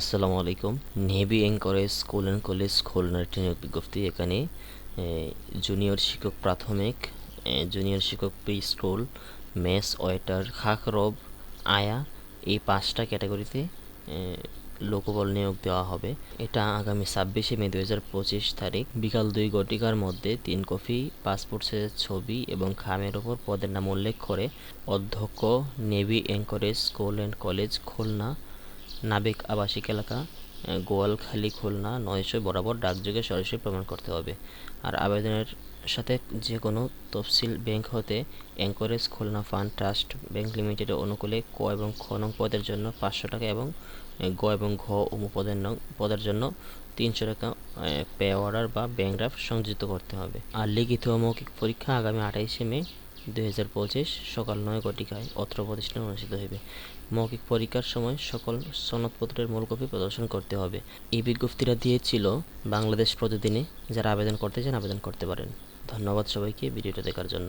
আসসালামু আলাইকুম। Navy anchorage school and college খুলনার একটি নিয়োগ বিজ্ঞপ্তি। এখানে জুনিয়র শিক্ষক প্রাথমিক, জুনিয়র শিক্ষক প্রি স্কুল, মেস ওয়েটার, খাকরব, আয়া, এই 5টা ক্যাটাগরিতে লোকবল নিয়োগ দেওয়া হবে। এটা আগামী 26শে মে 2025 তারিখ বিকাল 2 ঘটিকার মধ্যে 3 কপি পাসপোর্ট সাইজের ছবি এবং খামের ওপর পদের নাম উল্লেখ করে অধ্যক্ষ, navy anchorage school and college Khulna, নাবিক আবাসিক এলাকা, গোয়ালখালী, খুলনা 900 বরাবর ডাকযোগে সরাসরি প্রমাণ করতে হবে। আর আবেদনের সাথে যে কোনো তফসিল ব্যাংক হতে এনকরেজ খুলনা ফান্ড ট্রাস্ট ব্যাংক লিমিটেডের অনুকূলে ক এবং খ নং পদের জন্য 500 টাকা এবং গ এবং ঘ পদের জন্য 300 টাকা পে অর্ডার বা ব্যাংক ড্রাফট সংযুক্ত করতে হবে। আর লিখিত ও মৌখিক পরীক্ষা আগামী 28শে মে 2025 সকাল 9 ঘটিকায় অত্র প্রতিষ্ঠানে অনুষ্ঠিত হবে। মৌখিক পরীক্ষার সময় সকল সনদপত্রের মূল কপি প্রদর্শন করতে হবে। এই বিজ্ঞপ্তিটা দিয়েছিল বাংলাদেশ প্রতিদিনে। যারা আবেদন করতে চান আবেদন করতে পারেন। ধন্যবাদ সবাইকে ভিডিওটা দেখার জন্য।